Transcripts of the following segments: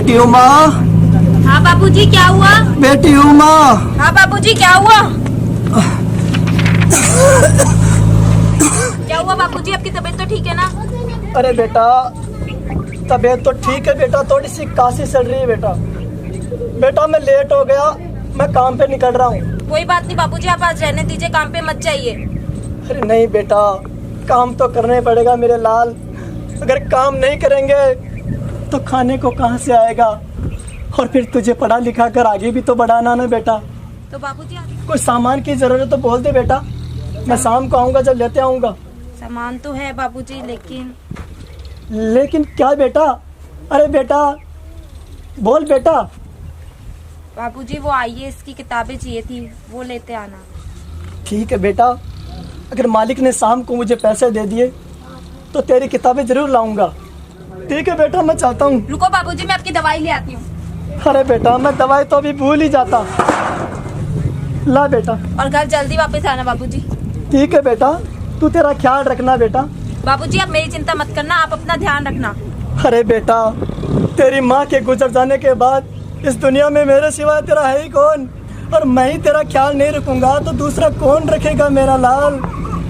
बेटी उमा। हाँ बाबूजी क्या हुआ? बेटी उमा। हाँ बाबूजी क्या हुआ? क्या हुआ बाबूजी, आपकी तबीयत तो ठीक है ना? अरे बेटा तबीयत तो ठीक है बेटा, थोड़ी सी काशी चल रही है बेटा। बेटा मैं लेट हो गया, मैं काम पे निकल रहा हूँ। कोई बात नहीं बाबूजी, आप आज रहने दीजिए, काम पे मत जाइए। अरे नहीं बेटा, काम तो करना ही पड़ेगा मेरे लाल। अगर काम नहीं करेंगे तो खाने को कहाँ से आएगा, और फिर तुझे पढ़ा लिखा कर आगे भी तो बढ़ाना ना बेटा। तो बाबूजी कोई सामान की जरूरत है तो बोल दे बेटा, मैं शाम को आऊँगा जब लेते आऊँगा। सामान तो है बाबूजी, लेकिन क्या बेटा? अरे बेटा बोल बेटा। बाबूजी वो आईएएस की किताबें चाहिए थी, वो लेते आना। ठीक है बेटा, अगर मालिक ने शाम को मुझे पैसे दे दिए तो तेरी किताबें जरूर लाऊंगा। ठीक है बेटा, मैं चाहता हूँ। रुको बाबूजी, मैं आपकी दवाई ले आती हूँ। अरे बेटा मैं दवाई तो अभी भूल ही जाता। ला बेटा। और घर जल्दी वापस आना बाबूजी। ठीक है बेटा, तू तेरा ख्याल रखना बेटा। बाबूजी आप मेरी चिंता मत करना, आप अपना ध्यान रखना। अरे बेटा तेरी माँ के गुजर जाने के बाद इस दुनिया में मेरे सिवा तेरा है ही कौन, और मैं ही तेरा ख्याल नहीं रखूंगा तो दूसरा कौन रखेगा मेरा लाल।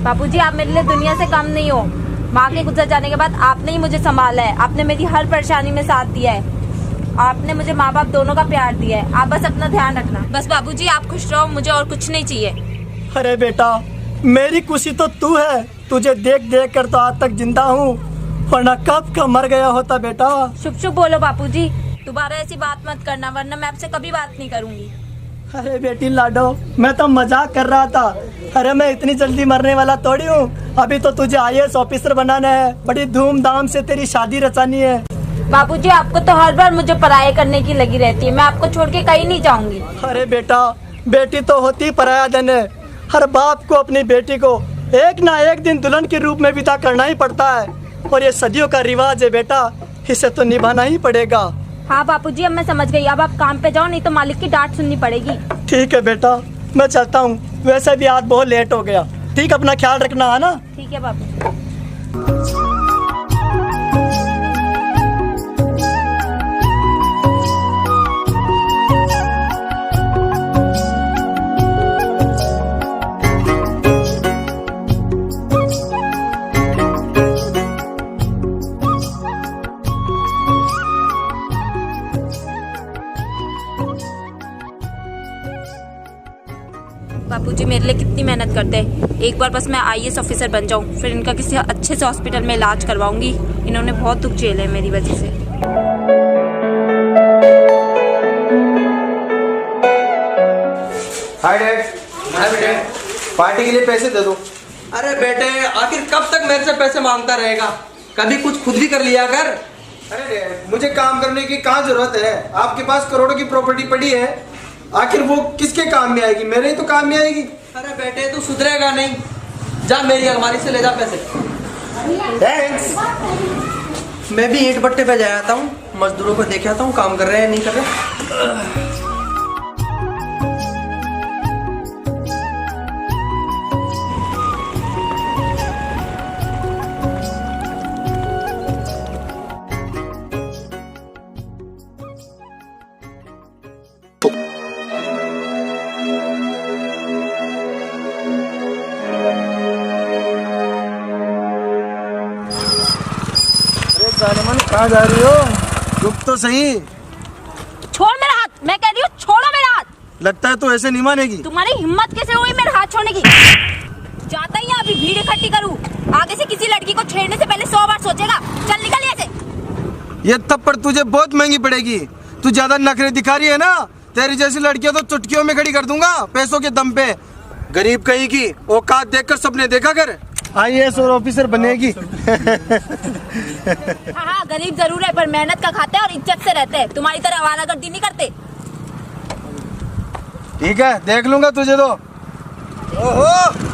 बाबूजी आप मेरे लिए दुनिया से कम नहीं हो। माँ के गुजर जाने के बाद आपने ही मुझे संभाला है, आपने मेरी हर परेशानी में साथ दिया है, आपने मुझे माँ बाप दोनों का प्यार दिया है। आप बस अपना ध्यान रखना। बस बाबूजी आप खुश रहो, मुझे और कुछ नहीं चाहिए। अरे बेटा मेरी खुशी तो तू है, तुझे देख देख कर तो आज तक जिंदा हूँ, वरना कब का मर गया होता बेटा। शुभ शुभ बोलो बापूजी, दोबारा ऐसी बात मत करना वरना मैं आपसे कभी बात नहीं करूंगी। अरे बेटी लाडो, मैं तो मजाक कर रहा था। अरे मैं इतनी जल्दी मरने वाला थोड़ी हूँ, अभी तो तुझे आईएएस ऑफिसर बनाना है, बड़ी धूमधाम से तेरी शादी रचानी है। बाबूजी आपको तो हर बार मुझे पराये करने की लगी रहती है, मैं आपको छोड़ के कहीं नहीं जाऊंगी। अरे बेटा बेटी तो होती पराया धन है, हर बाप को अपनी बेटी को एक ना एक दिन दुल्हन के रूप में विदा करना ही पड़ता है, और ये सदियों का रिवाज है बेटा, इसे तो निभाना ही पड़ेगा। हाँ बापूजी अब मैं समझ गई, अब आप काम पे जाओ नहीं तो मालिक की डांट सुननी पड़ेगी। ठीक है बेटा मैं चलता हूँ, वैसे भी आज बहुत लेट हो गया। ठीक, अपना ख्याल रखना है ना। ठीक है बापू। बापूजी मेरे लिए कितनी मेहनत करते हैं, एक बार बस मैं आईएएस ऑफिसर बन जाऊं, फिर इनका किसी अच्छे से हॉस्पिटल में इलाज करवाऊंगी। इन्होंने बहुत दुख झेले हैं मेरी वजह से। Hi dad. हाय बेटे, पार्टी के लिए पैसे दे दो। अरे बेटे आखिर कब तक मेरे से पैसे मांगता रहेगा, कभी कुछ खुद भी कर लिया कर। अरे डैड मुझे काम करने की कहाँ जरूरत है, आपके पास करोड़ों की प्रॉपर्टी पड़ी है, आखिर वो किसके काम में आएगी, मेरे ही तो काम में आएगी। अरे बेटे तू सुधरेगा नहीं, जा मेरी अलमारी से ले जा पैसे। थैंक्स। मैं भी ईंट भट्टे पे जाया आता हूँ, मजदूरों को देख आता हूँ काम कर रहे हैं नहीं कर रहे। जानेमन कहाँ जा रही हो, रुक तो सही। छोड़ मेरा हाथ, मैं कह रही हूँ छोड़ो मेरा हाथ। लगता है तू ऐसे नहीं मानेगी। तुम्हारी हिम्मत कैसे हुई मेरा हाथ छोड़ने की? जाता ही अभी भीड़ इकट्ठी करूँ, आगे से किसी लड़की को छेड़ने से पहले 100 बार सोचेगा। चल निकल यहाँ से। ये थप्पड़ तुझे बहुत महंगी पड़ेगी, तू ज्यादा नखरे दिखा रही है ना, तेरी जैसी लड़कियां तो चुटकियों में खड़ी कर दूंगा पैसों के दम पे। गरीब कहीं की औकात देखकर सपने देखा कर, आईएएस और ऑफिसर बनेगी। हाँ गरीब जरूर है पर मेहनत का खाते हैं और इज्जत से रहते हैं, तुम्हारी तरह आवारागर्दी नहीं करते। ठीक है देख लूंगा तुझे तो। ओहो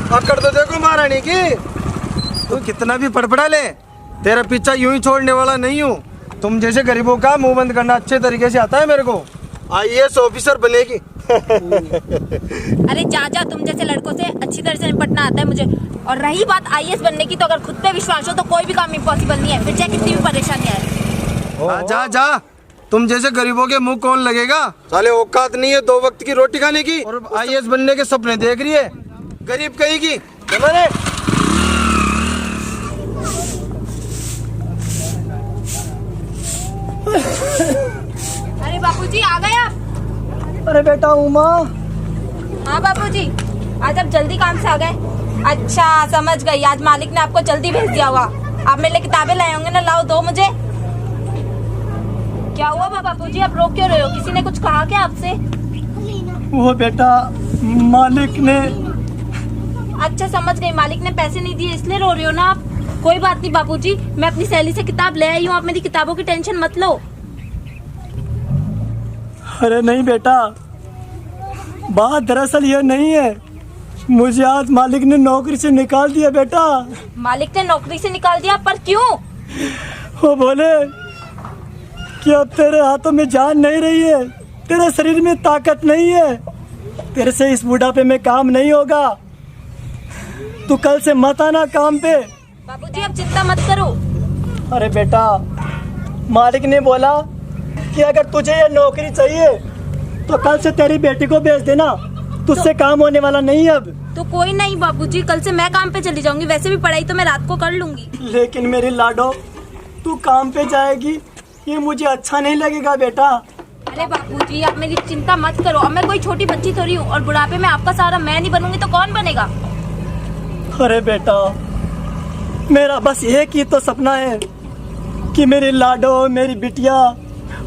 पकड़ तो देखो महारानी की, तू कितना भी पड़पड़ा ले, तेरा पीछा यूं ही छोड़ने वाला नहीं हूँ। तुम जैसे गरीबों का मुंह बंद करना अच्छे तरीके से आता है मेरे को, आईएएस ऑफिसर बनेगी। अरे जा जा, तुम जैसे लड़कों से अच्छी तरह से निपटना आता है मुझे। और रही बात आईएएस बनने की, तो अगर खुद पे विश्वास हो तो कोई भी काम इम्पॉसिबल नहीं है, फिर चाहे कितनी भी परेशानी आए। जा जा, तुम जैसे गरीबों के मुंह कौन लगेगा? साले औकात नहीं है 2 वक्त की रोटी खाने की और IAS बनने के सपने देख रही है, गरीब कहेगी। चलो अरे बापूजी आ गए आप? अरे बेटा उमा, हाँ बापूजी, आज आप जल्दी काम से आ गए। अच्छा समझ गई, आज मालिक ने आपको जल्दी भेज दिया होगा। आप मेरे लिए किताबें लाए होंगे ना, लाओ दो मुझे। क्या हुआ बापूजी, आप रो क्यों रहे हो? किसी ने कुछ कहा क्या आपसे? वो बेटा मालिक ने। अच्छा समझ गई, मालिक ने पैसे नहीं दिए इसलिए रो रहे हो ना आप। कोई बात नहीं बापूजी, मैं अपनी सहेली से किताब ले आई हूँ, आप मेरी किताबों की टेंशन मत लो। अरे नहीं बेटा, बात दरअसल ये नहीं है, मुझे आज मालिक ने नौकरी से निकाल दिया बेटा। मालिक ने नौकरी से निकाल दिया, पर क्यों? वो बोले कि अब तेरे हाथों में जान नहीं रही है, तेरे शरीर में ताकत नहीं है, तेरे से इस बुढ़ापे में काम नहीं होगा, तू कल से मत आना काम पे। बापूजी आप चिंता मत करो। अरे बेटा, मालिक ने बोला कि अगर तुझे ये नौकरी चाहिए तो कल से तेरी बेटी को भेज देना, तुझसे काम होने वाला नहीं है अब। तो कोई नहीं बापूजी, कल से मैं काम पे चली जाऊंगी, वैसे भी पढ़ाई तो मैं रात को कर लूंगी। लेकिन मेरी लाडो, तू काम पे जाएगी ये मुझे अच्छा नहीं लगेगा बेटा। अरे बापूजी आप मेरी चिंता मत करो, अब मैं कोई छोटी बच्ची थोड़ी हूँ, और बुढ़ापे में आपका सहारा मैं नहीं बनूंगी तो कौन बनेगा? अरे बेटा, मेरा बस एक ही तो सपना है कि मेरी लाडो, मेरी बिटिया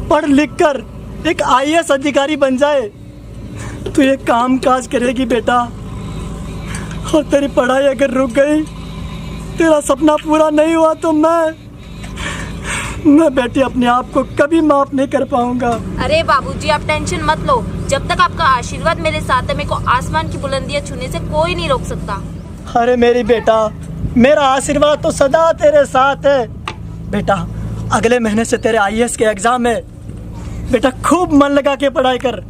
पढ़ लिख कर एक IAS अधिकारी बन जाए। तू ये काम काज करेगी बेटा, और तेरी पढ़ाई अगर रुक गई, तेरा सपना पूरा नहीं हुआ तो मैं बेटी अपने आप को कभी माफ नहीं कर पाऊंगा। अरे बाबूजी आप टेंशन मत लो, जब तक आपका आशीर्वाद मेरे साथ है, मेरे को आसमान की बुलंदियां छूने से कोई नहीं रोक सकता। अरे मेरी बेटा, मेरा आशीर्वाद तो सदा तेरे साथ है बेटा। अगले महीने से तेरे IAS के एग्जाम है बेटा, खूब मन लगा के पढ़ाई कर।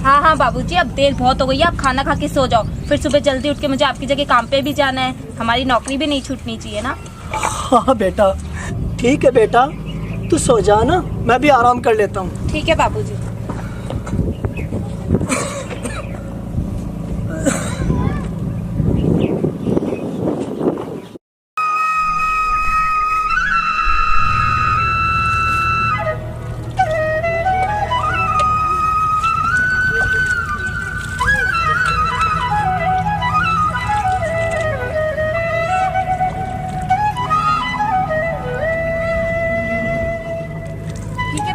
हाँ हाँ बाबूजी, अब देर बहुत हो गई है, आप खाना खा के सो जाओ, फिर सुबह जल्दी उठ के मुझे आपकी जगह काम पे भी जाना है, हमारी नौकरी भी नहीं छूटनी चाहिए ना। हाँ बेटा, ठीक है बेटा, तू सो जा ना, मैं भी आराम कर लेता हूँ। ठीक है बाबूजी।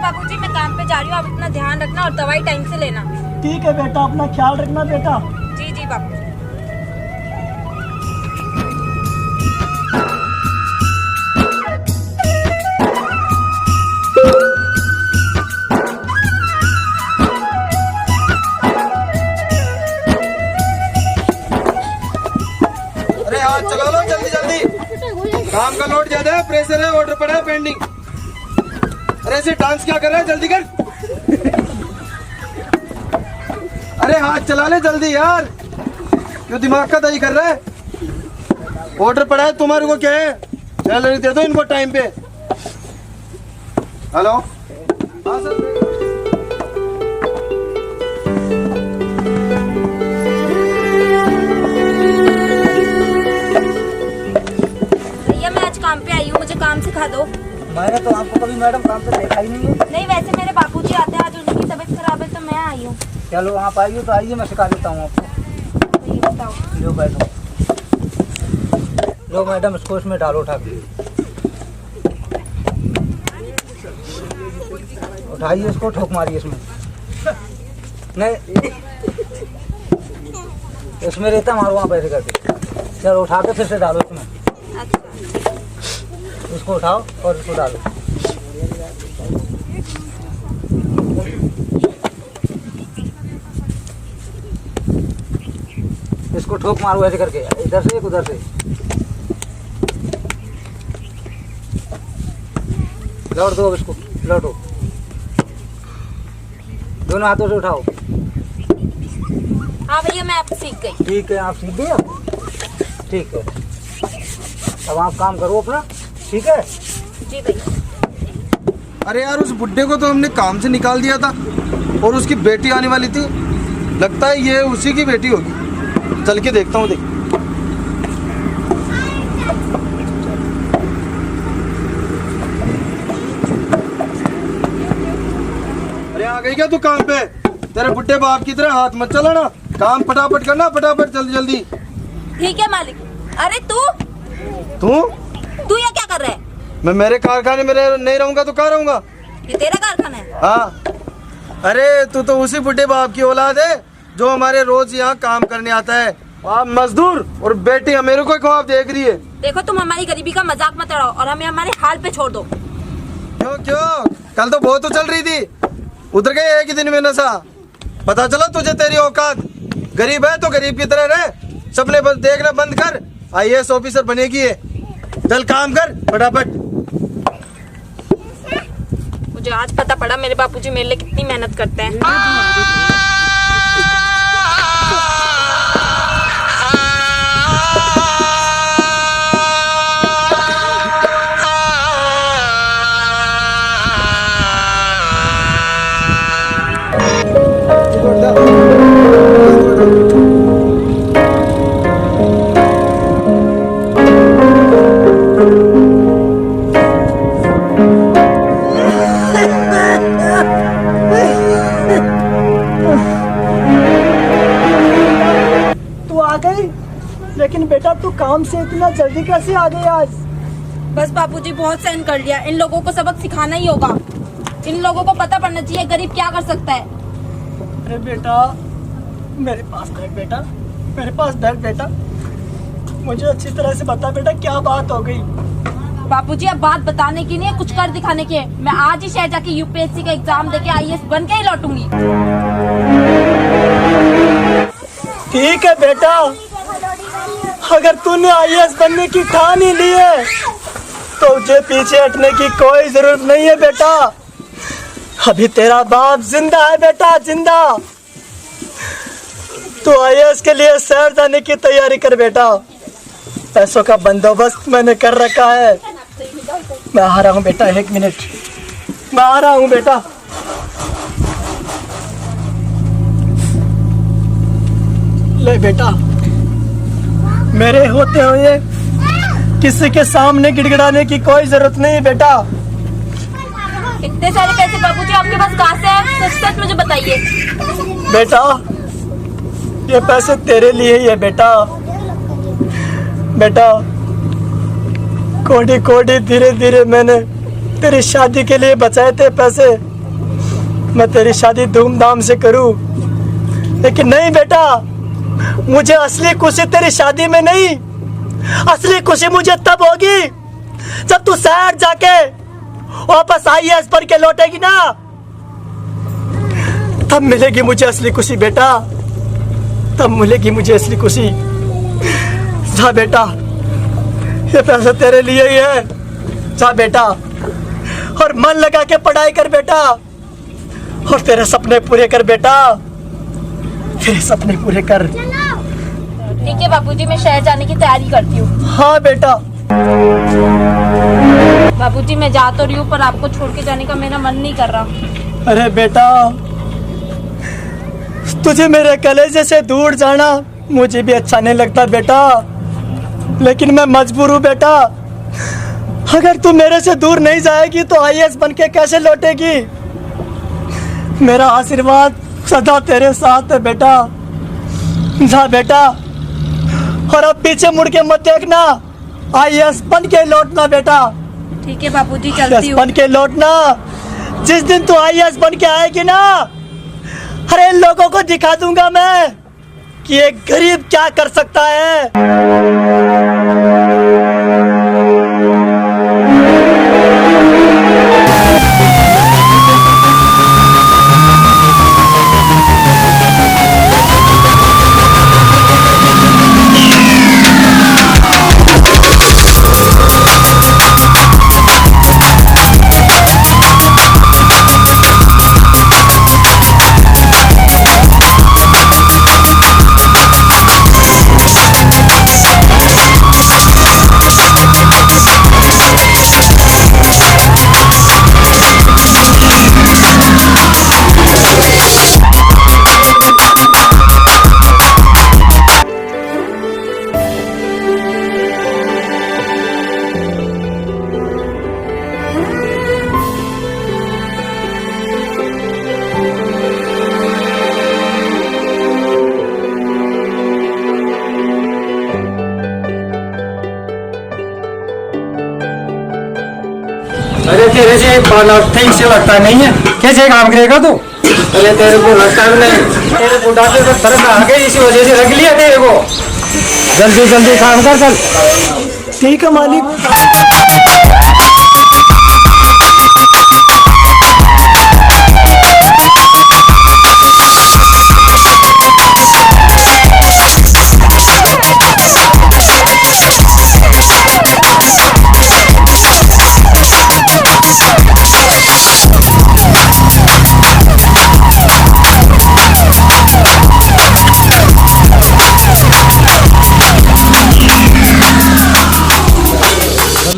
बाबूजी मैं काम पे जा रही हूँ, आप अपना ध्यान रखना और दवाई टाइम से लेना। ठीक है बेटा, अपना ख्याल रखना बेटा। जी जी बाबूजी। अरे हाथ चला लो जल्दी जल्दी, काम का लोड ज्यादा है, प्रेशर है, ऑर्डर पड़ा है पेंडिंग। अरे ऐसे डांस क्या कर रहा है, जल्दी कर। अरे हाथ चला ले जल्दी यार, क्यों दिमाग का दही कर रहा है? ऑर्डर पड़ा है, तुम्हारे को क्या है? सैलरी दे दो इनको टाइम पे। हेलो, हाँ सर। भैया मैं आज काम पे आई हूँ, मुझे काम सिखा दो। मैंने तो आपको कभी मैडम काम पे देखा ही नहीं है। नहीं वैसे मेरे बापूजी आते हैं, आज उनकी तबीयत खराब है तो मैं आई हूँ। चलो आप आइए तो आइए, मैं सिखा देता हूँ आपको। तो ये बताओ। लो बैठो, लो मैडम इसको इसमें डालो, उठा के उठाइए इसको, ठोक मारिए इसमें। नहीं इसमें रहता मारो वहाँ पैसे करके। चलो उठा के फिर से डालो इसमें, अच्छा इसको उठाओ और इसको डालो। इसको ठोक मारो ऐसे करके, इधर से एक उधर से। लौट दो अब इसको, लौटो, दोनों हाथों से उठाओ। हाँ भैया मैं आपसे सीख गई। ठीक है, आप सीख गए अब? ठीक है, अब आप काम करो अपना, ठीक है? जी भैया। अरे यार उस बुड्ढे को तो हमने काम से निकाल दिया था और उसकी बेटी आने वाली थी। लगता है ये उसी की बेटी होगी। चल के देखता हूँ। देख अरे आ गई क्या तू काम पे? तेरे बुड्ढे बाप की तरह हाथ मत चलाना, काम फटाफट करना, फटाफट जल्दी जल्दी। ठीक है मालिक। अरे तू तू ये क्या कर रहा है? मैं मेरे कारखाने में नहीं रहूंगा तो कहाँ रहूंगा? ये तेरा कारखाना है? हाँ। अरे तू तो उसी बुड्ढे बाप की औलाद है जो हमारे रोज यहाँ काम करने आता है। आप मजदूर और बेटी मेरे को ख्वाब देख रही है। देखो तुम हमारी गरीबी का मजाक मत उड़ाओ और हमें हमारे हाल पे छोड़ दो। क्यों? कल तो बहुत उछल रही थी, उतर गए एक ही दिन में नशा। पता चला तुझे तेरी औकात। गरीब है तो गरीब की तरह रह, सपने बस देखना बंद कर। IAS ऑफिसर बनेगी है। चल काम कर फटाफट। मुझे आज पता पड़ा मेरे बापूजी मेरे लिए कितनी मेहनत करते हैं। लेकिन बेटा तू काम से इतना जल्दी कैसे आ गई आज? बस बापूजी बहुत सहन कर लिया, इन लोगों को सबक सिखाना ही होगा। इन लोगों को पता पड़ना चाहिए गरीब क्या कर सकता है। अरे बेटा मेरे पास बैठ बेटा, मेरे पास बैठ बेटा, मुझे अच्छी तरह से बता बेटा क्या बात हो गई। बापूजी अब बात बताने की नहीं है, कुछ कर दिखाने की है। मैं आज ही शहर जाके UPSC का एग्जाम देके IAS बन के ही लौटूंगी। ठीक है बेटा, अगर तूने IAS बनने की ठान ही ली है तो मुझे पीछे हटने की कोई जरूरत नहीं है बेटा। अभी तेरा बाप जिंदा है बेटा, जिंदा। तो IAS के लिए शहर जाने की तैयारी कर बेटा। पैसों का बंदोबस्त मैंने कर रखा है। मैं आ रहा हूँ बेटा, 1 मिनट, मैं आ रहा हूँ बेटा। ले बेटा, मेरे होते हुए किसी के सामने गिड़गिड़ाने की कोई जरूरत नहीं बेटा। इतने सारे पैसे बापूजी आपके पास कहाँ से हैं? सच सच मुझे बताइए। बेटा ये पैसे तेरे लिए ही है बेटा। बेटा कोड़ी कोड़ी धीरे धीरे मैंने तेरी शादी के लिए बचाए थे पैसे। मैं तेरी शादी धूमधाम से करूं, लेकिन नहीं बेटा, मुझे असली खुशी तेरी शादी में नहीं, असली खुशी मुझे तब होगी जब तू शहर जाके वापस IAS बन के लौटेगी ना, तब मिलेगी मुझे असली खुशी बेटा, तब मिलेगी मुझे असली खुशी। जा बेटा, ये पैसा तेरे लिए ही है। जा बेटा और मन लगा के पढ़ाई कर बेटा, और तेरे सपने पूरे कर बेटा, तेरे सपने पूरे कर। ठीक है बापूजी, मैं शहर जाने की तैयारी करती हूँ। हाँ बेटा। बापूजी मैं जा तो रही हूँ, पर आपको छोड़ के जाने का मेरा मन नहीं कर रहा। अरे बेटा, तुझे मेरे कलेजे से दूर जाना मुझे भी अच्छा नहीं लगता बेटा, लेकिन मैं मजबूर हूँ बेटा। अगर तू मेरे से दूर नहीं जाएगी तो IAS बन के कैसे लौटेगी? मेरा आशीर्वाद सदा तेरे साथ है बेटा। जा बेटा, और अब पीछे मुड़ के मत देखना, IAS बन के लौटना बेटा। ठीक है बापूजी, चलती हूँ। बन के लौटना। जिस दिन तू IAS बन के आएगी ना, अरे लोगों को दिखा दूंगा मैं कि एक गरीब क्या कर सकता है। तेरे से ठीक से लगता नहीं है, कैसे काम करेगा तू? अरे तेरे को लगता भी नहीं, तेरे बुढ़ापे को दर्द आ गई, इसी वजह से रख लिया तेरे को। जल्दी जल्दी काम कर चल। ठीक है मालिक।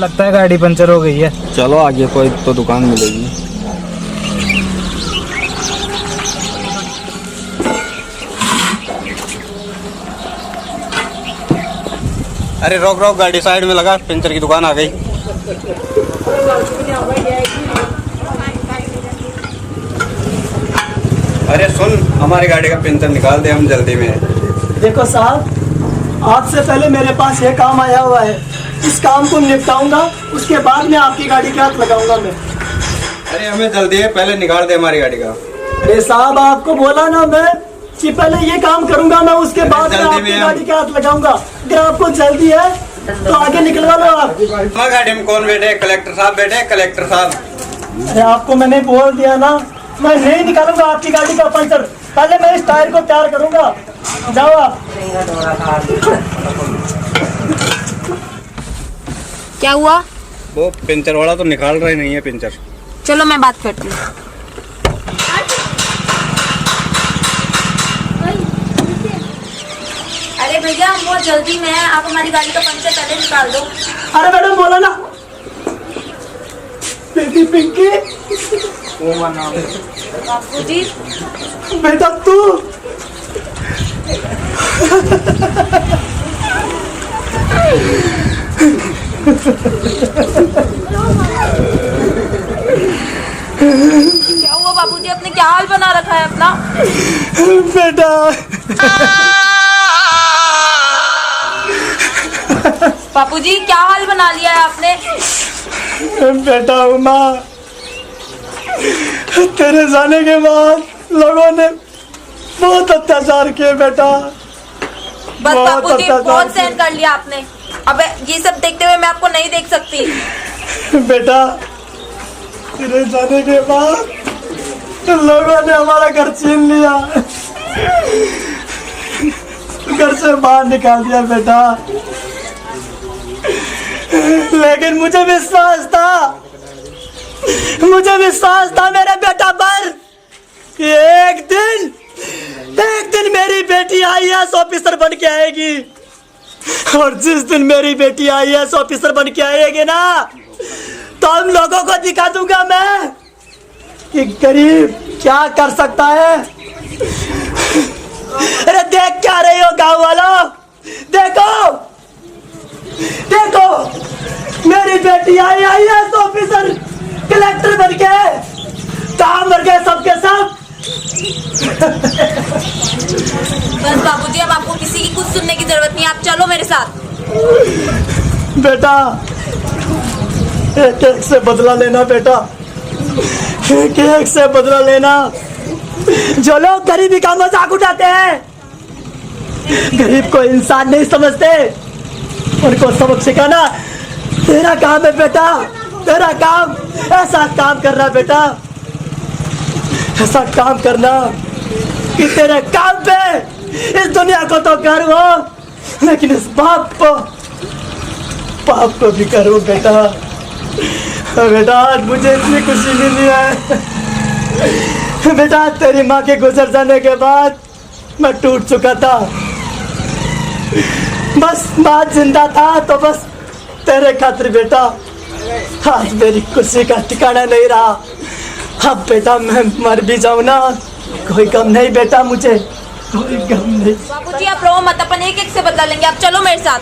लगता है गाड़ी पंचर हो गई है। चलो आगे कोई तो दुकान मिलेगी। अरे रोक रोक, गाड़ी साइड में लगा, पंचर की दुकान आ गई। अरे सुन, हमारी गाड़ी का पंचर निकाल दे, हम जल्दी में हैं। देखो साहब, आपसे पहले मेरे पास ये काम आया हुआ है, इस काम को निपटाऊंगा, उसके बाद में आपकी गाड़ी के हाथ लगाऊंगा मैं। अरे हमें जल्दी है, पहले निकाल दे हमारी गाड़ी का। अरे साहब, आपको बोला ना मैं कि पहले ये काम करूंगा मैं, उसके बाद में जल्दी आपकी में गाड़ी के हाथ लगाऊंगा। अगर आपको जल्दी है तो आगे निकलवा लो आप। हमारी गाड़ी में कौन बैठे? कलेक्टर साहब बैठे, कलेक्टर साहब। अरे आपको मैंने बोल दिया ना, मैं नहीं निकालूंगा आपकी गाड़ी का पंचर, पहले मैं इस टायर को तैयार करूंगा। जाओ आप। क्या हुआ? वो पंचर वाला तो निकाल रहा ही नहीं है पंचर। चलो मैं बात करती हूँ। अरे भैया, हम बहुत जल्दी में हैं, आप हमारी गाड़ी का पंचर पहले निकाल दो। अरे मैडम बोला ना, बेटी पिंकी, बापू जी, बेटा तू। क्या हुआ बापू जी? आपने क्या हाल बना रखा है अपना? बेटा, बापू जी, क्या हाल बना लिया है आपने? बेटा उमा, तेरे जाने के बाद लोगों ने बहुत अत्याचार किए बेटा। बस बहुत बापू जी, अत्याचार बहुत किए। सहन कर लिया आपने। अब ये सब देखते हुए मैं आपको नहीं देख सकती। बेटा, तेरे जाने के बाद लोगों ने हमारा घर छीन लिया, घर से बाहर निकाल दिया बेटा। लेकिन मुझे विश्वास था मेरे बेटा पर कि एक दिन मेरी बेटी IAS ऑफिसर बन के आएगी। और जिस दिन मेरी बेटी IAS ऑफिसर बन के आएगी ना, तो हम लोगों को दिखा दूंगा मैं कि गरीब क्या कर सकता है। अरे देख क्या रहे हो गांव वालों, देखो मेरी बेटी IAS ऑफिसर, कलेक्टर बन के काम कर गए सबके सब। बस बापू जी, अब आपको किसी की कुछ सुनने की जरूरत नहीं, आप चलो मेरे साथ। बेटा, एक से बदला लेना बेटा, एक से बदला लेना। जो लोग गरीबी का मजाक उठाते हैं, गरीब को इंसान नहीं समझते, उनको सबक सिखाना तेरा काम है बेटा। तेरा काम ऐसा काम करना बेटा, ऐसा काम करना कि तेरे काम पे इस दुनिया को तो गर्व हो, लेकिन इस पाप को भी गर्व बेटा। बेटा, आज मुझे इतनी खुशी मिली है बेटा। तेरी माँ के गुजर जाने के बाद मैं टूट चुका था, बस माँ जिंदा था तो बस तेरे खातिर बेटा। आज मेरी खुशी का ठिकाना नहीं रहा। अब बेटा मैं मर भी जाऊँ ना, कोई गम नहीं बेटा, मुझे कोई गम नहीं। बापू जी, आप रो मत, अपन एक से बदला लेंगे, आप चलो मेरे साथ।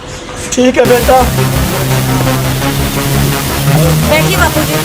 ठीक है बेटा। बैठिए बापू जी।